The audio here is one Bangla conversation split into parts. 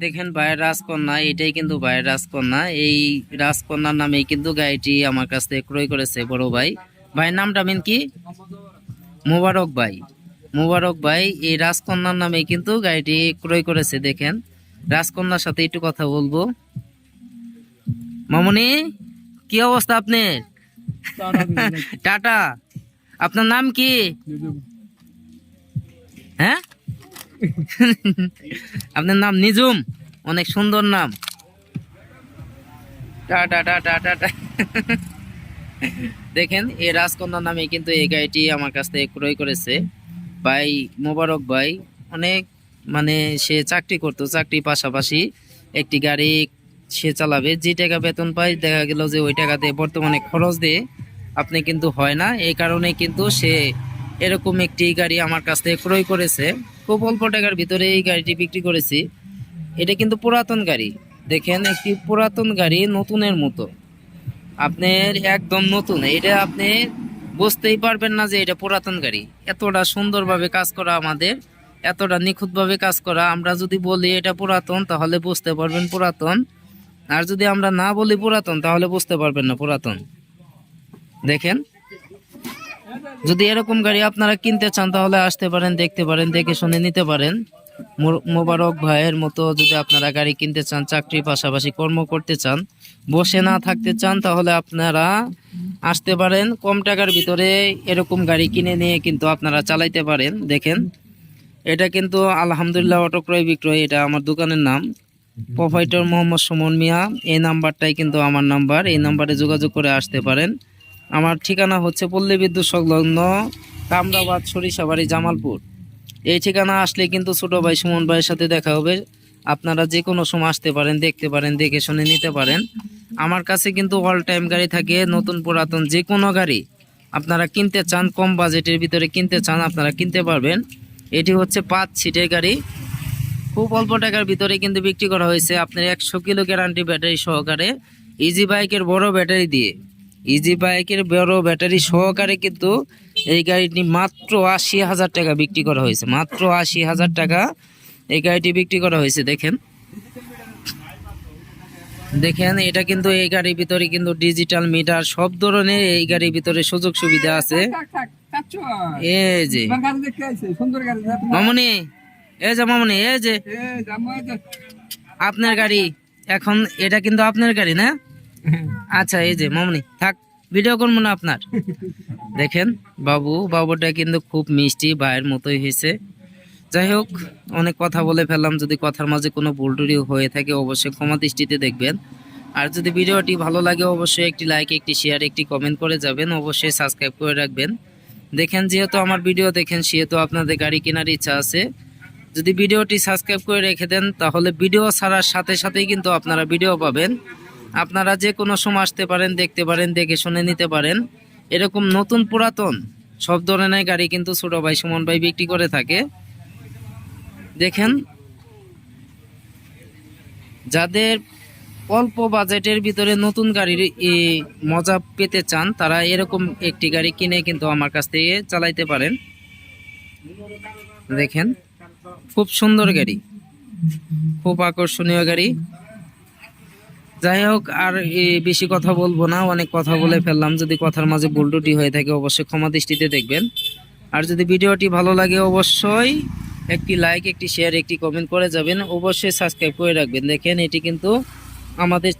দেখেন ভাইয়ের রাজকন্যা, এটাই কিন্তু ভাইয়ের রাজকন্যা। এই রাজকন্যার নামেই কিন্তু গাড়িটি আমার কাছ থেকে ক্রয় করেছে বড় ভাই। ভাইয়ের নামটা মেন কি? মোবারক ভাই। মোবারক ভাই এই রাজকন্যার নামে কিন্তু গাড়িটি ক্রয় করেছে। দেখেন রাজকন্যার সাথে একটু কথা বলবো। মামুনি, কি অবস্থা আপনার? টাটা। আপনার নাম কি? হ্যাঁ, আপনার নাম নিজুম, অনেক সুন্দর নাম। Tata tata tata. দেখেন এই রাজকন্যা নামে কিন্তু এই গাড়িটি আমার কাছ থেকে ক্রয় করেছে ভাই মোবারক ভাই। অনেক মানে সে চাকরি করতো, চাকরির পাশাপাশি একটি গাড়ি সে চালাবে। যে টাকা বেতন পায় দেখা গেল যে ওই টাকা দিয়ে বর্তমানে খরচ দিয়ে আপনি কিন্তু হয় না। এই কারণে কিন্তু সে এরকম একটি গাড়ি আমার কাছ থেকে ক্রয় করেছে। খুব অল্প টাকার ভিতরে এই গাড়িটি বিক্রি করেছি। এটা কিন্তু পুরাতন গাড়ি। দেখেন একটি পুরাতন গাড়ি নতুনের মতো, আপনার একদম নতুন। এটা আপনি বুঝতেই পারবেন না যে এটা পুরাতন গাড়ি। এতটা সুন্দরভাবে কাজ করা আমাদের, এতটা নিখুঁতভাবে কাজ করা। আমরা যদি বলি এটা পুরাতন তাহলে বুঝতে পারবেন পুরাতন, আর যদি আমরা না বলি পুরাতন তাহলে বুঝতে পারবেন না পুরাতন। দেখেন যদি এরকম গাড়ি আপনারা কিনতে চান তাহলে আসতে পারেন, দেখতে পারেন, দেখে শুনে নিতে পারেন। মোবারক ভাইয়ের মতো যদি আপনারা গাড়ি কিনতে চান, চাকরির পাশাপাশি কর্ম করতে চান, বসে না থাকতে চান, তাহলে আপনারা আসতে পারেন। কম টাকার ভিতরে এরকম গাড়ি কিনে নিয়ে কিন্তু আপনারা চালাইতে পারেন। দেখেন এটা কিন্তু আলহামদুলিল্লাহ অটো ক্রয় বিক্রয়, এটা আমার দোকানের নাম। প্রোপাইটর মোহাম্মদ সুমন মিয়া, এই নাম্বারটাই কিন্তু আমার নাম্বার। এই নাম্বারে যোগাযোগ করে আসতে পারেন। আমার ঠিকানা হচ্ছে পল্লী বিদ্যুৎ সংলগ্ন কামরাবাদ সরিষাবাড়ি জামালপুর। এই ঠিকানা আসলে কিন্তু ছোট ভাই সুমন ভাইয়ের সাথে দেখা হবে। আপনারা যে কোনো সময় আসতে পারেন, দেখতে পারেন, দেখে শুনে নিতে পারেন। আমার কাছে কিন্তু অল টাইম গাড়ি থাকে, নতুন পুরাতন যে কোনো গাড়ি আপনারা কিনতে চান, কম বাজেটের ভিতরে কিনতে চান, আপনারা কিনতে পারবেন। এটি হচ্ছে 5 সিটের গাড়ি, খুব অল্প টাকার ভিতরে কিন্তু বিক্রি করা হয়েছে। আপনার 100 কিলো গ্যারান্টি ব্যাটারি সহকারে, ইজি বাইকের বড় ব্যাটারি দিয়ে, ইজি বাইকের বড় ব্যাটারি সহকারে কিন্তু এই গাড়িটি মাত্র 80,000 টাকা বিক্রি করা হয়েছে। মাত্র 80,000 টাকা এই গাড়িটি বিক্রি করা হয়েছে। দেখেন দেখেন এটা কিন্তু এই গাড়ির ভিতরে কিন্তু ডিজিটাল মিটার সব ধরনের এই গাড়ির ভিতরে সুযোগ সুবিধা আছে। এই যে মামুনি, এই যে মামুনি, এই যে আপনার গাড়ি। এখন এটা কিন্তু আপনার গাড়ি না? আচ্ছা এই যে মামুনি, থাক ভিডিও করবো না আপনার। দেখেন বাবুটা কিন্তু খুব মিষ্টি, ভাইয়ের মতোই হয়েছে। যাই হোক, অনেক কথা বলে ফেললাম। যদি কথার মাঝে কোনো ভুল টুটি হয়ে থাকে অবশ্যই ক্ষমা দৃষ্টিতে দেখবেন। আর যদি ভিডিওটি ভালো লাগে অবশ্যই একটি লাইক, একটি শেয়ার, একটি কমেন্ট করে যাবেন। অবশ্যই সাবস্ক্রাইব করে রাখবেন। দেখেন যেহেতু আমার ভিডিও দেখেন সেহেতু আপনাদের গাড়ি কেনার ইচ্ছা আছে। যদি ভিডিওটি সাবস্ক্রাইব করে রেখে দেন তাহলে ভিডিও ছাড়ার সাথে সাথেই কিন্তু আপনারা ভিডিও পাবেন। আপনারা যে কোনো সময় আসতে পারেন, দেখতে পারেন, দেখে শুনে নিতে পারেন। এরকম নতুন পুরাতন সব ধরনের গাড়ি কিন্তু ছোট ভাই সুমন ভাই বিক্রি করে থাকে। দেখেন যাদের অল্প বাজেটের ভিতরে নতুন গাড়ির মজা পেতে চান তারা এরকম একটি গাড়ি কিনে কিন্তু আমার কাছ থেকে চালাইতে পারেন। দেখেন খুব সুন্দর গাড়ি, খুব আকর্ষণীয় গাড়ি। যাই হোক, আর বেশি কথা বলবো না, অনেক কথা বলে ফেললাম। যদি কথার মাঝে ভুল ত্রুটি হয়ে থাকে অবশ্যই ক্ষমা দৃষ্টিতে দেখবেন। আর যদি ভিডিওটি ভালো লাগে অবশ্যই একটি লাইক, একটি শেয়ার, একটি কমেন্ট করে যাবেন। অবশ্যই সাবস্ক্রাইব করে রাখবেন। দেখেন এটি কিন্তু আমাদের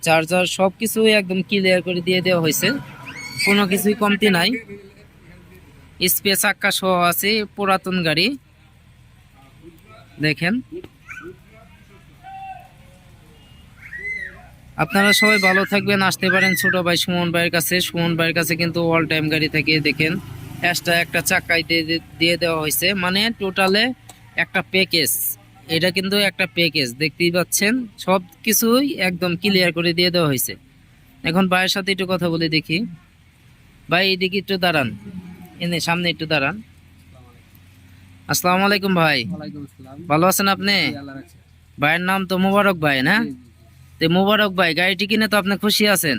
চার্জার সব কিছুই একদম ক্লিয়ার করে দিয়ে দেওয়া হয়েছে, কোনো কিছুই কমতি নাই। স্পেস চাক্কা সহ আছে, পুরাতন গাড়ি। দেখেন আপনারা সবাই ভালো থাকবেন, আসতে পারেন ছোট ভাই সুমন ভাইয়ের কাছে। সুমন ভাইয়ের কাছে কিন্তু অল টাইম গাড়ি থাকে। দেখেন এক্সট্রা একটা চাকায় দিয়ে দেওয়া হয়েছে, মানে টোটালে একটা প্যাকেজ। এটা কিন্তু একটা প্যাকেজ, দেখতেই পাচ্ছেন সব কিছুই একদম ক্লিয়ার করে দিয়ে দেওয়া হয়েছে। এখন ভাইয়ের সাথে একটু কথা বলে দেখি। ভাই এদিকে একটু দাঁড়ান, এনে সামনে একটু দাঁড়ান। আসসালামু আলাইকুম ভাই, ভালো আছেন আপনি? ভাইয়ের নাম তো মোবারক ভাই না? তো মোবারক ভাই গাড়িটি কিনে তো আপনি খুশি আছেন?